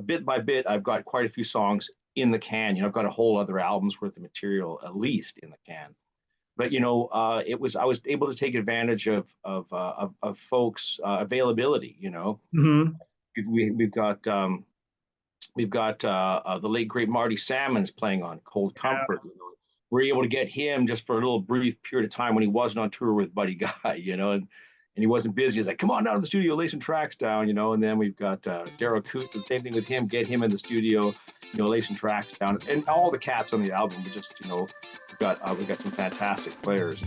bit by bit, I've got quite a few songs in the can. I've got a whole other album's worth of material at least in the can. But I was able to take advantage of folks' availability. Hmm. We've got the late great Marty Salmon's playing on Cold Comfort. We're able to get him just for a little brief period of time when he wasn't on tour with Buddy Guy, and he wasn't busy. He's like, come on down to the studio, lay some tracks down, and then we've got Daryl Coote, the same thing with him, get him in the studio, lay some tracks down. And all the cats on the album, we've got some fantastic players.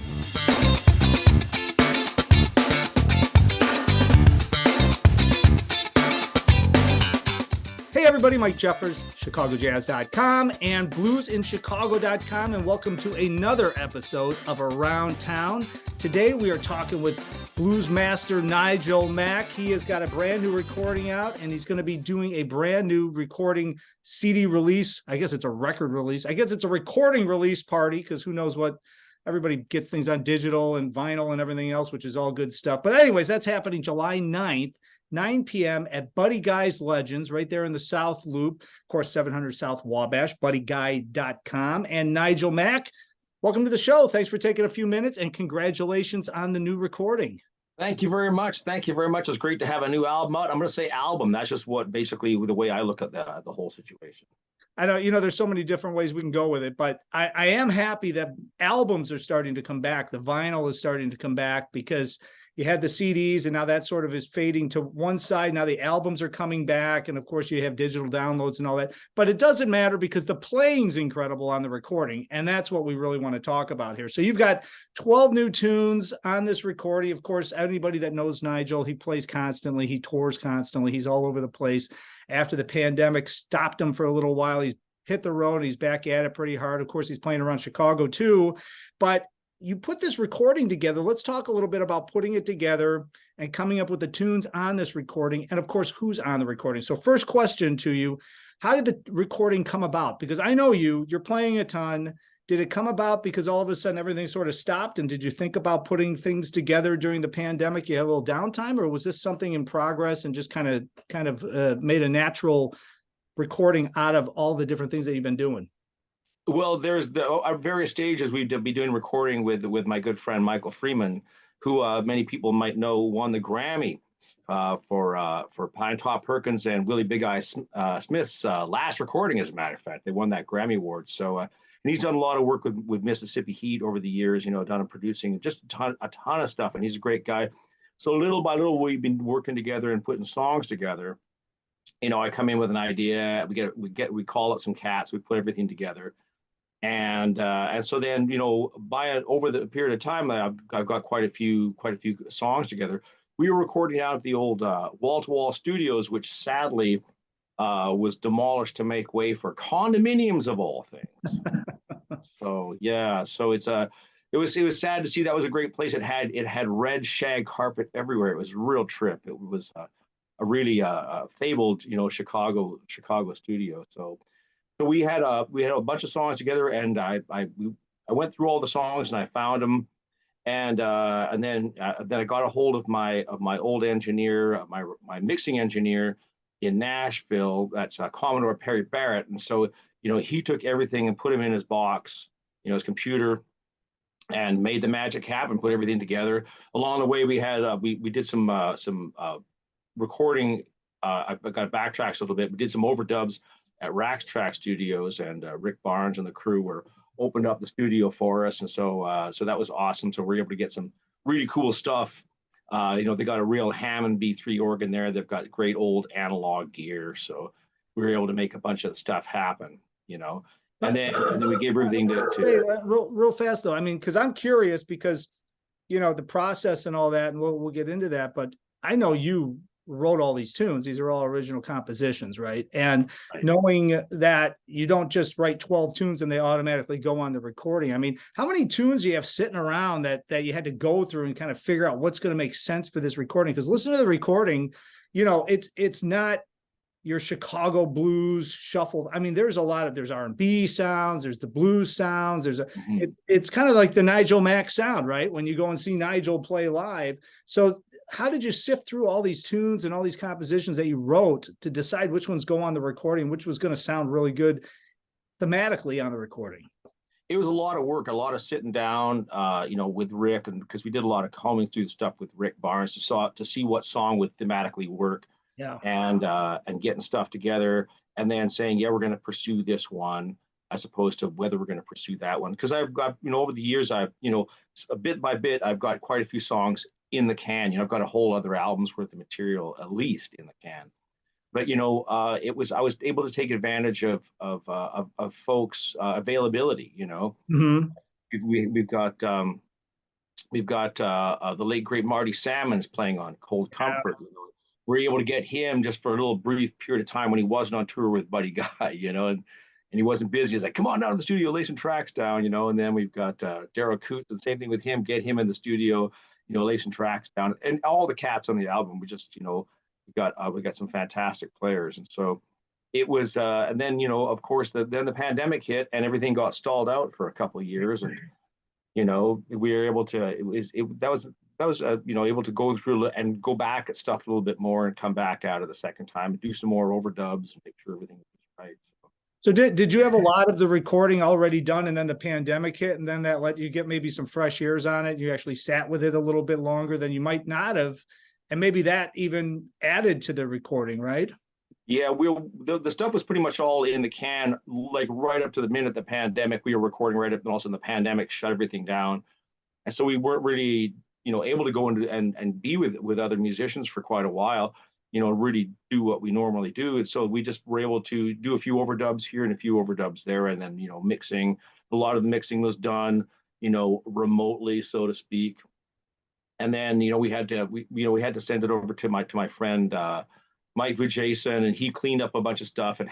Hey everybody, Mike Jeffers, ChicagoJazz.com and BluesInChicago.com, and welcome to another episode of Around Town. Today we are talking with blues master Nigel Mack. He has got a brand new recording out, and he's going to be doing a brand new recording CD release. I guess it's a record release. I guess it's a recording release party, because who knows what, everybody gets things on digital and vinyl and everything else, which is all good stuff. But anyways, that's happening July 9th. 9 p.m. at Buddy Guy's Legends, right there in the South Loop. Of course, 700 South Wabash, buddyguy.com. And Nigel Mack, welcome to the show. Thanks for taking a few minutes, and congratulations on the new recording. Thank you very much. Thank you very much. It's great to have a new album out. I'm going to say album. That's just basically the way I look at the whole situation. I know, there's so many different ways we can go with it, but I am happy that albums are starting to come back. The vinyl is starting to come back, because you had the CDs, and now that sort of is fading to one side. Now the albums are coming back, and of course you have digital downloads and all that. But it doesn't matter, because the playing's incredible on the recording, and that's what we really want to talk about here. So you've got 12 new tunes on this recording. Of course, anybody that knows Nigel, he plays constantly, he tours constantly, he's all over the place. After the pandemic stopped him for a little while, he's hit the road, and he's back at it pretty hard. Of course, he's playing around Chicago too, but you put this recording together. Let's talk a little bit about putting it together and coming up with the tunes on this recording, and of course, who's on the recording. So first question to you, how did the recording come about? Because I know you're playing a ton. Did it come about because all of a sudden everything sort of stopped? And did you think about putting things together during the pandemic? You had a little downtime, or was this something in progress and just kind of made a natural recording out of all the different things that you've been doing? Well, there's various stages. We'd be doing recording with my good friend Michael Freeman, who many people might know won the Grammy for Pine Top Perkins and Willie Big Eye Smith's last recording. As a matter of fact, they won that Grammy award. So, and he's done a lot of work with Mississippi Heat over the years. Done in producing just a ton of stuff, and he's a great guy. So little by little, we've been working together and putting songs together. I come in with an idea. We call it some cats. We put everything together. And so then, over the period of time, I've got quite a few songs together. We were recording out of the old wall-to-wall studios, which sadly was demolished to make way for condominiums of all things. So yeah, so it was sad to see. That was a great place. It had red shag carpet everywhere. It was a real trip. It was a really fabled Chicago studio. So we had a bunch of songs together, and I went through all the songs and I found them, and then I got a hold of my old engineer, my mixing engineer in Nashville. That's Commodore Perry Barrett, and so he took everything and put him in his box, his computer, and made the magic happen. Put everything together. Along the way, we had we did some recording. I've got to backtrack a little bit. We did some overdubs at Rax Track Studios, and Rick Barnes and the crew opened up the studio for us, and so that was awesome. So we're able to get some really cool stuff. They got a real Hammond B3 organ there. They've got great old analog gear, so we were able to make a bunch of stuff happen. And then we gave everything to real fast though. I mean, because I'm curious, because the process and all that, and we'll get into that. But I know you wrote all these tunes. These are all original compositions, right? And knowing that you don't just write 12 tunes and they automatically go on the recording. I mean, how many tunes do you have sitting around that you had to go through and kind of figure out what's going to make sense for this recording? Because listen to the recording, it's not your Chicago blues shuffle. I mean, there's R&B sounds, there's the blues sounds, it's kind of like the Nigel Mack sound, right? When you go and see Nigel play live. So how did you sift through all these tunes and all these compositions that you wrote to decide which ones go on the recording, which was going to sound really good thematically on the recording? It was a lot of work, a lot of sitting down, with Rick, and because we did a lot of combing through the stuff with Rick Barnes to see what song would thematically work, Yeah. and getting stuff together, and then saying, yeah, we're going to pursue this one as opposed to whether we're going to pursue that one. Because I've got, over the years, a bit by bit, I've got quite a few songs in the can. I've got a whole other album's worth of material at least in the can. But I was able to take advantage of folks' availability. Mm-hmm. We've got the late great Marty Salmons playing on Cold Comfort. We're able to get him just for a little brief period of time when he wasn't on tour with Buddy Guy, and he wasn't busy. He's like, come on down to the studio, lay some tracks down, and then we've got Daryl Coots, the same thing with him, get him in the studio, lay some tracks down, and all the cats on the album. We just, we got some fantastic players, and so it was, and then of course then the pandemic hit and everything got stalled out for a couple of years, and we were able to, that was able to go through and go back at stuff a little bit more and come back out of the second time and do some more overdubs and make sure everything was right. So did you have a lot of the recording already done and then the pandemic hit and then that let you get maybe some fresh ears on it? You actually sat with it a little bit longer than you might not have, and maybe that even added to the recording, right? Yeah, the stuff was pretty much all in the can, like right up to the minute the pandemic. We were recording right up, and also the pandemic shut everything down, and so we weren't really, able to go into and be with other musicians for quite a while, really do what we normally do. And so we just were able to do a few overdubs here and a few overdubs there, and then mixing. A lot of the mixing was done, remotely, so to speak. And then we had to send it over to my friend Mike Jason, and he cleaned up a bunch of stuff and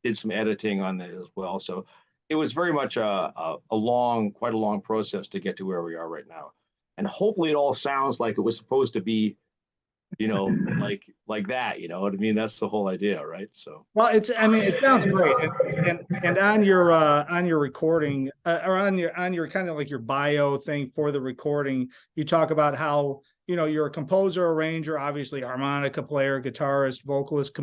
did some editing on it as well. So it was very much quite a long process to get to where we are right now. And hopefully it all sounds like it was supposed to be, like that, you know what I mean? That's the whole idea, right? So, well, it sounds great. And on your recording, or on your kind of like your bio thing for the recording, you talk about how, you're a composer, arranger, obviously harmonica player, guitarist, vocalist,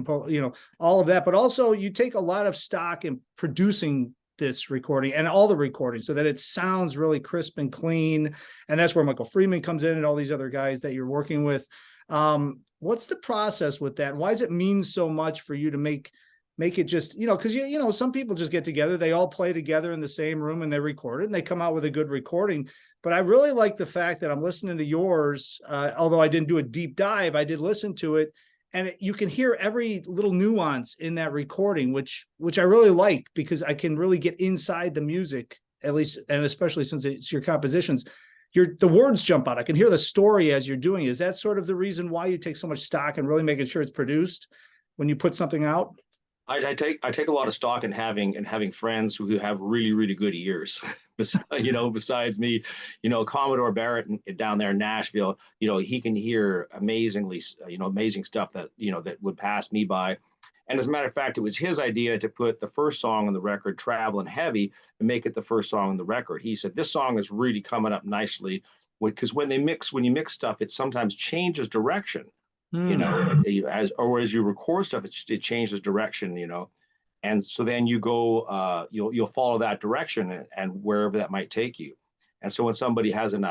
all of that, but also you take a lot of stock in producing this recording and all the recordings so that it sounds really crisp and clean. And that's where Michael Freeman comes in and all these other guys that you're working with. What's the process with that? Why does it mean so much for you to make it just, because some people just get together, they all play together in the same room and they record it and they come out with a good recording. But I really like the fact that I'm listening to yours, although I didn't do a deep dive, I did listen to it, and you can hear every little nuance in that recording, which I really like, because I can really get inside the music, at least, and especially since it's your compositions. The words jump out. I can hear the story as you're doing it. Is that sort of the reason why you take so much stock and really making sure it's produced when you put something out? I take a lot of stock in having friends who have really, really good ears. Besides me, Commodore Barrett down there in Nashville, he can hear amazingly, amazing stuff that that would pass me by. And as a matter of fact, it was his idea to put the first song on the record, Traveling Heavy, and make it the first song on the record. He said, this song is really coming up nicely, because when you mix stuff, it sometimes changes direction, as you record stuff, it changes direction, and so then you go, you'll follow that direction and wherever that might take you. And so when somebody has an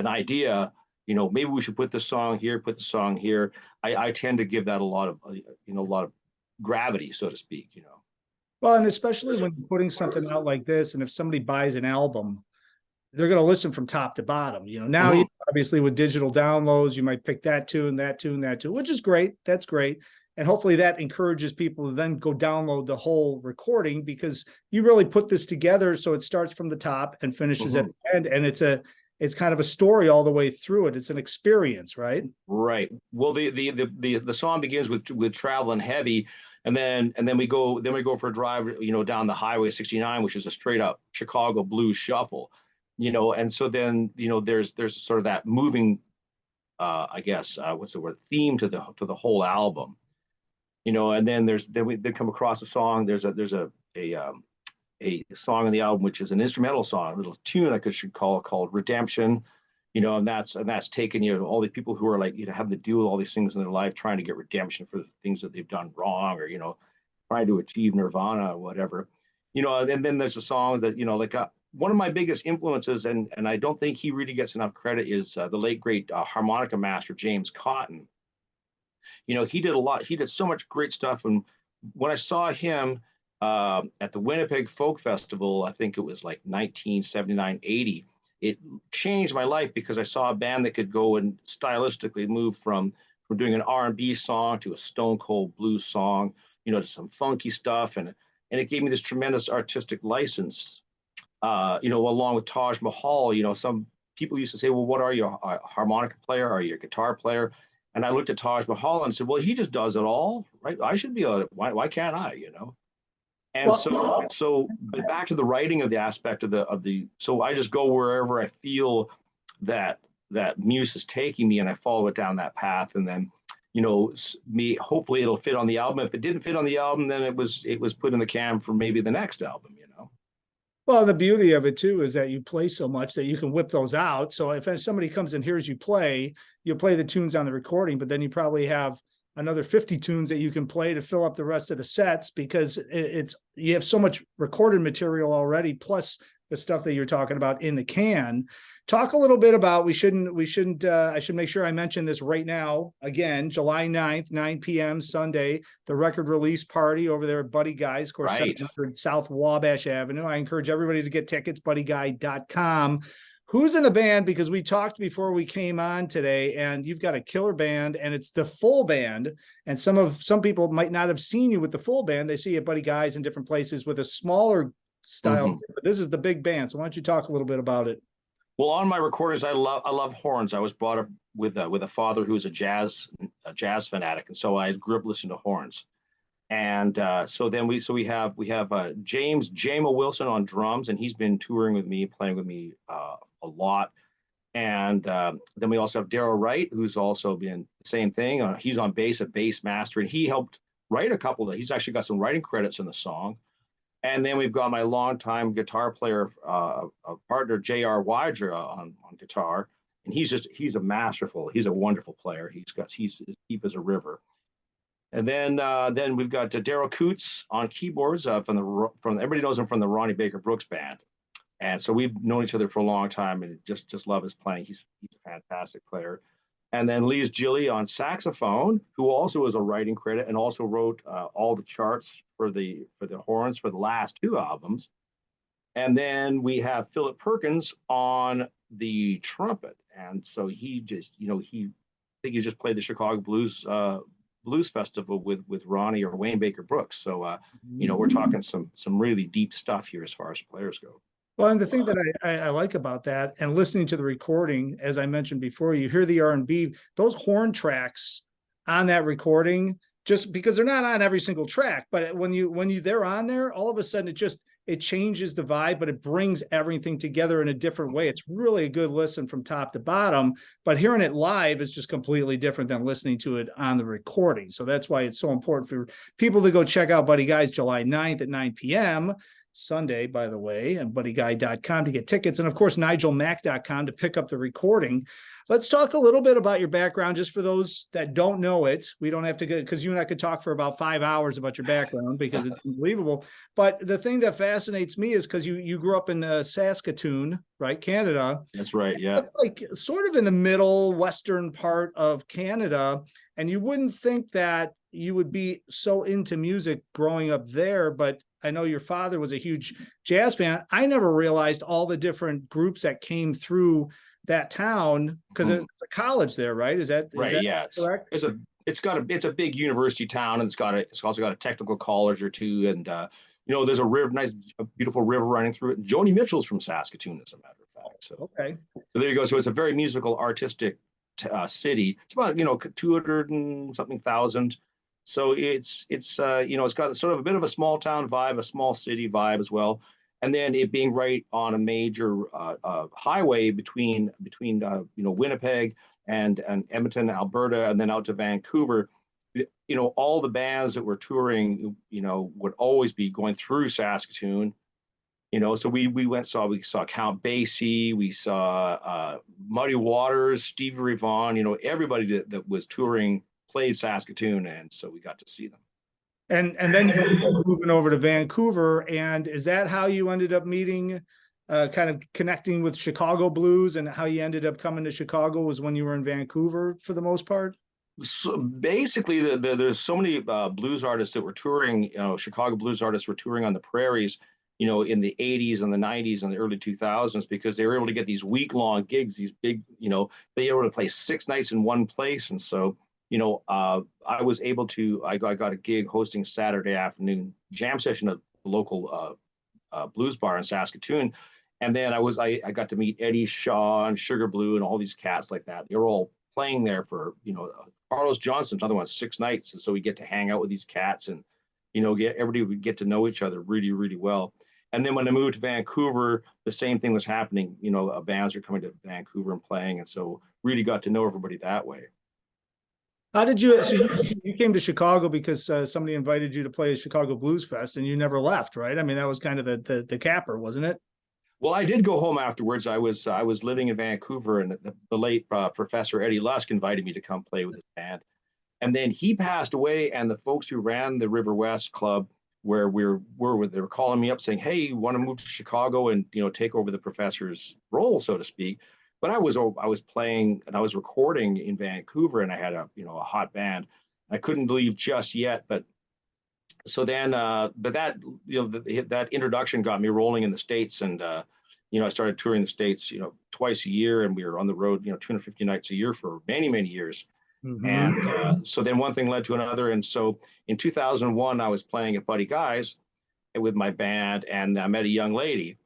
idea, maybe we should put the song here, put the song here. I tend to give that a lot of gravity, so to speak. Well, and especially when you're putting something out like this, and if somebody buys an album, they're going to listen from top to bottom. Now, Mhm. Obviously with digital downloads, you might pick that tune, that tune, that tune, which is great. That's great. And hopefully that encourages people to then go download the whole recording, because you really put this together so it starts from the top and finishes at the end. And it's kind of a story all the way through it. It's an experience, right? Right. Well, the song begins with Traveling Heavy, and then we go for a drive, down the Highway 69, which is a straight up Chicago blues shuffle, and so then there's sort of that moving, I guess, what's the word, theme to the whole album, and then we come across a song. There's a song in the album which is an instrumental song, a little tune I should call, called Redemption. And that's taken, all these people who are like, having to deal with all these things in their life, trying to get redemption for the things that they've done wrong, or trying to achieve nirvana or whatever. And then there's a song that, like, one of my biggest influences, and I don't think he really gets enough credit, is the late great harmonica master James Cotton. He did a lot. He did so much great stuff. And when I saw him at the Winnipeg Folk Festival, I think it was like 1979, 80, it changed my life, because I saw a band that could go and stylistically move from doing an R&B song to a stone cold blues song, to some funky stuff. And it gave me this tremendous artistic license, along with Taj Mahal. Some people used to say, well, what are you, a harmonica player? Are you a guitar player? And I looked at Taj Mahal and said, well, he just does it all, right? I should be able to, why can't I? And Well, but back to the writing of the aspect so I just go wherever I feel that muse is taking me, and I follow it down that path. And then, hopefully it'll fit on the album. If it didn't fit on the album, then it was put in the can for maybe the next album. Well, the beauty of it too is that you play so much that you can whip those out. So if somebody comes and hears you play, you'll play the tunes on the recording, but then you probably have another 50 tunes that you can play to fill up the rest of the sets, because you have so much recorded material already, plus the stuff that you're talking about in the can. Talk a little bit about, I should make sure I mention this right now. Again, July 9th, 9 p.m. Sunday, the record release party over there at Buddy Guy's, of course, Right. 700 South Wabash Avenue. I encourage everybody to get tickets, buddyguy.com. Who's in the band? Because we talked before we came on today, and you've got a killer band, and it's the full band. And some people might not have seen you with the full band. They see you at Buddy Guy's in different places with a smaller style. Mm-hmm. But this is the big band. So why don't you talk a little bit about it? Well, on my recordings, I love horns. I was brought up with a father who was a jazz fanatic, and so I grew up listening to horns. And so we have James Jamo Wilson on drums, and he's been touring with me, playing with me a lot. And then we also have Daryl Wright, who's also been the same thing. He's on bass, a bass master, and he helped write a couple of. He's actually got some writing credits in the song. And then we've got my longtime guitar player, partner J.R. Wider on guitar, and he's a wonderful player. He's as deep as a river. And then we've got Daryl Coots on keyboards from everybody knows him from the Ronnie Baker Brooks band, and so we've known each other for a long time, and just love his playing. He's a fantastic player. And then Lee's Gilly on saxophone, who also is a writing credit and also wrote all the charts for the horns for the last two albums. And then we have Philip Perkins on the trumpet, and so he just played the Chicago Blues Festival with Ronnie or Wayne Baker Brooks. So we're talking some really deep stuff here as far as players go. Well, and the thing that I like about that, and listening to the recording, as I mentioned before, you hear the R&B, those horn tracks on that recording, just because they're not on every single track, but when they're on there, all of a sudden it changes the vibe, but it brings everything together in a different way. It's really a good listen from top to bottom, but hearing it live is just completely different than listening to it on the recording. So that's why it's so important for people to go check out Buddy Guy's July 9th at 9 p.m. Sunday, by the way, and buddyguy.com to get tickets. And of course, nigelmack.com to pick up the recording. Let's talk a little bit about your background, just for those that don't know it. We don't have to go, because you and I could talk for about 5 hours about your background, because it's unbelievable. But the thing that fascinates me is because you grew up in Saskatoon, right? Canada. That's right. Yeah. That's like sort of in the middle western part of Canada. And you wouldn't think that you would be so into music growing up there, but I know your father was a huge jazz fan. I never realized all the different groups that came through that town, because it's a college there, right? Is that yeah? Correct? It's a big university town, and it's also got a technical college or two, and there's a beautiful river running through it. And Joni Mitchell's from Saskatoon, as a matter of fact. So okay, so there you go. So it's a very musical, artistic city. It's about 200 and something thousand. So it's got sort of a bit of a small town vibe, a small city vibe as well, and then it being right on a major highway between Winnipeg and Edmonton, Alberta, and then out to Vancouver. All the bands that were touring would always be going through Saskatoon, So we saw Count Basie, we saw Muddy Waters, Stevie Ray Vaughan, everybody that was touring played Saskatoon, and so we got to see them. And then you ended up moving over to Vancouver, and is that how you ended up meeting, kind of connecting with Chicago blues, and how you ended up coming to Chicago was when you were in Vancouver for the most part? So basically, there's so many blues artists that were touring. Chicago blues artists were touring on the prairies, in the '80s and the '90s and the early 2000s, because they were able to get these week-long gigs, these big, they were able to play 6 nights in one place, and so I was able to. I got a gig hosting Saturday afternoon jam session at the local blues bar in Saskatoon, and then I got to meet Eddie Shaw and Sugar Blue and all these cats like that. They were all playing there for Carlos Johnson's another one, 6 nights, and so we get to hang out with these cats, and everybody would get to know each other really, really well. And then when I moved to Vancouver, the same thing was happening. Bands are coming to Vancouver and playing, and so really got to know everybody that way. How did you, so you came to Chicago because somebody invited you to play a Chicago Blues Fest, and you never left, right? I mean, that was kind of the capper, wasn't it? Well, I did go home afterwards. I was living in Vancouver, and the late Professor Eddie Lusk invited me to come play with his band. And then he passed away, and the folks who ran the River West Club, where they were calling me up saying, "Hey, you want to move to Chicago and take over the professor's role, so to speak?" But I was playing and I was recording in Vancouver, and I had a hot band. I couldn't leave just yet, but so then but that that introduction got me rolling in the States, and I started touring the States twice a year, and we were on the road 250 nights a year for many, many years. And so then one thing led to another, and so in 2001 I was playing at Buddy Guy's with my band, and I met a young lady,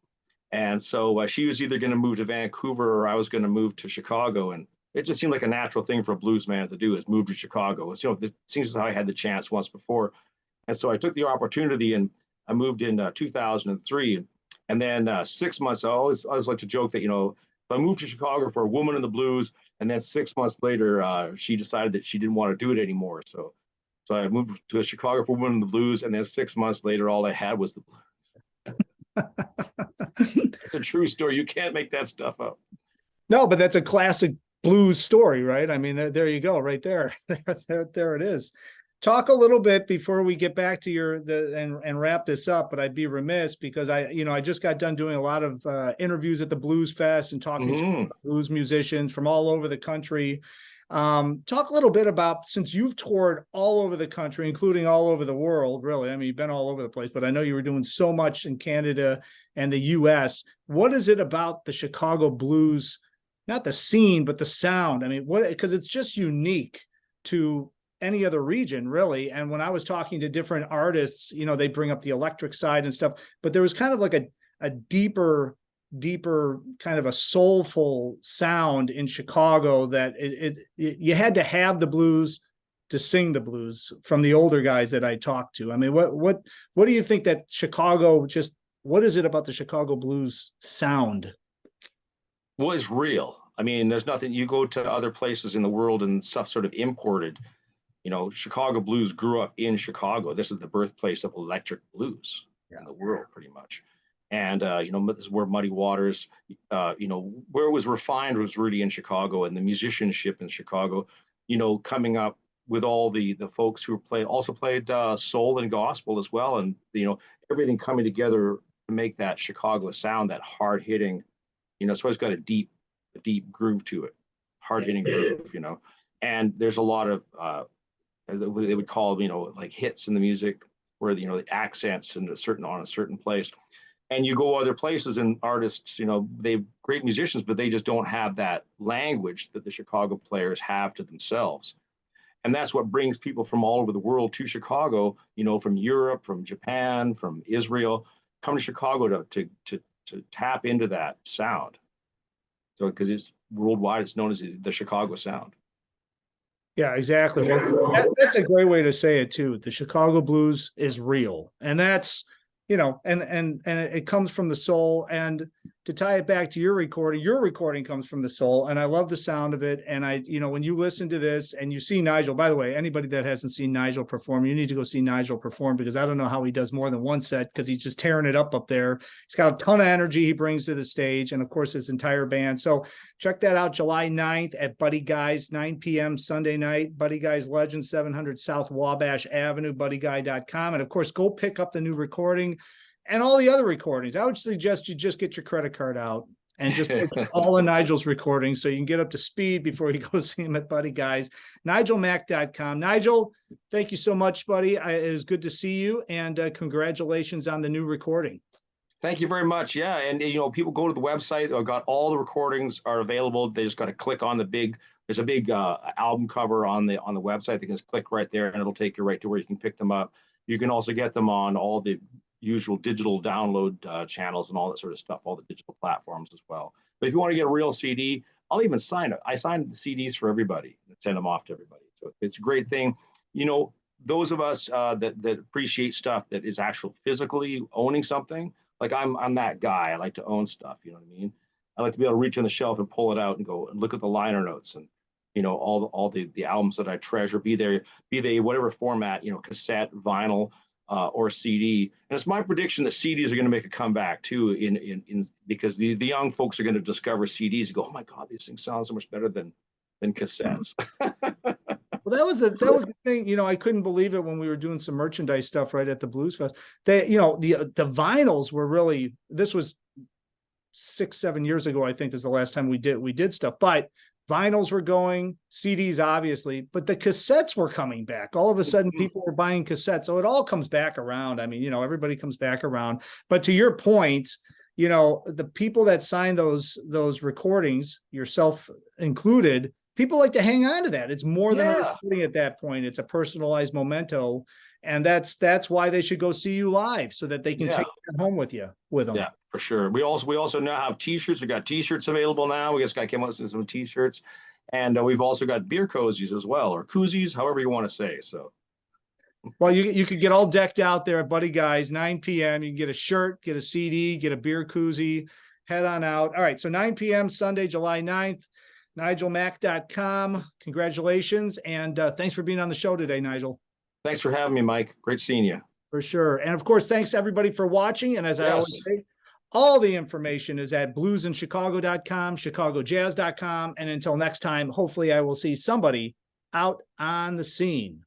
and so she was either going to move to Vancouver or I was going to move to Chicago, and it just seemed like a natural thing for a blues man to do, is move to Chicago. It's, it seems as how I had the chance once before. And so I took the opportunity, and I moved in 2003. And then 6 months, I always like to joke that, if I moved to Chicago for a woman in the blues, and then 6 months later, she decided that she didn't want to do it anymore. So I moved to Chicago for women in the blues, and then 6 months later, all I had was the blues. It's a true story. You can't make that stuff up. No, but that's a classic blues story, right? I mean, there you go, right there. There it is. Talk a little bit before we get back to and wrap this up, but I'd be remiss because I just got done doing a lot of interviews at the Blues Fest and talking to blues musicians from all over the country. Talk a little bit about, since you've toured all over the country, including all over the world, really. I mean, you've been all over the place, but I know you were doing so much in Canada and the US. What is it about the Chicago blues, not the scene, but the sound? I mean, because it's just unique to any other region, really. And when I was talking to different artists, they bring up the electric side and stuff, but there was kind of like a deeper kind of a soulful sound in Chicago that you had to have the blues to sing the blues, from the older guys that I talked to. I mean, what do you think that Chicago, what is it about the Chicago blues sound? Well, it's real. I mean, there's nothing, you go to other places in the world and stuff sort of imported. Chicago blues grew up in Chicago. This is the birthplace of electric blues in the world, pretty much. And, this is where Muddy Waters, where it was refined was really in Chicago, and the musicianship in Chicago, coming up with all the folks who also played soul and gospel as well. And, everything coming together to make that Chicago sound, that hard hitting, so it's got a deep groove to it, hard hitting groove, and there's a lot of, they would call, like hits in the music, where the accents on a certain place. And you go other places, and artists, they're great musicians, but they just don't have that language that the Chicago players have to themselves. And that's what brings people from all over the world to Chicago, from Europe, from Japan, from Israel, come to Chicago to tap into that sound. So because it's worldwide, it's known as the Chicago sound. Yeah, exactly. Well, that's a great way to say it too. The Chicago blues is real, and that's, and it comes from the soul. And to tie it back to your recording comes from the soul, and I love the sound of it. And when you listen to this and you see Nigel, by the way, anybody that hasn't seen Nigel perform, you need to go see Nigel perform, because I don't know how he does more than one set, because he's just tearing it up there. He's got a ton of energy he brings to the stage, and of course his entire band. So check that out, July 9th at Buddy Guy's, 9 p.m. Sunday night. Buddy Guy's Legend, 700 South Wabash Avenue, buddyguy.com. And of course, go pick up the new recording and all the other recordings. I would suggest you just get your credit card out and just put all of Nigel's recordings so you can get up to speed before you go see him at Buddy Guy's. NigelMack.com. Nigel, thank you so much, buddy. It is good to see you, and congratulations on the new recording. Thank you very much. Yeah, and people go to the website. I've got all the recordings are available. They just got to click on there's a big album cover on the website. They can just click right there, and it'll take you right to where you can pick them up. You can also get them on all the usual digital download channels and all that sort of stuff, all the digital platforms as well. But if you want to get a real CD, I'll even sign it. I sign the CDs for everybody and send them off to everybody. So it's a great thing. Those of us that appreciate stuff that is actual physically owning something, like I'm that guy. I like to own stuff. You know what I mean? I like to be able to reach on the shelf and pull it out and go and look at the liner notes and all the albums that I treasure, be they whatever format, cassette, vinyl, or CD. And it's my prediction that CDs are going to make a comeback too, because the young folks are going to discover CDs and go, oh my God, these things sound so much better than cassettes. Well, that was the thing. I couldn't believe it when we were doing some merchandise stuff right at the Blues Fest. The vinyls were really, this was 6-7 years ago, I think, is the last time we did stuff. But vinyls were going, CDs obviously, but the cassettes were coming back. All of a sudden, people were buying cassettes. So it all comes back around. I mean, everybody comes back around. But to your point, the people that sign those recordings, yourself included, people like to hang on to that. It's more than a recording at that point. It's a personalized memento. And that's why they should go see you live, so that they can take it home with them. Yeah, for sure. We also now have T-shirts. We got T-shirts available now. We just came out with some T-shirts, and we've also got beer cozies as well, or koozies, however you want to say. So, well, you could get all decked out there at Buddy Guy's, 9 p.m. You can get a shirt, get a CD, get a beer koozie. Head on out. All right, so 9 p.m. Sunday, July 9th. NigelMack.com. Congratulations, and thanks for being on the show today, Nigel. Thanks for having me, Mike. Great seeing you. For sure. And of course, thanks everybody for watching. And as I always say, all the information is at bluesinchicago.com, chicagojazz.com. And until next time, hopefully I will see somebody out on the scene.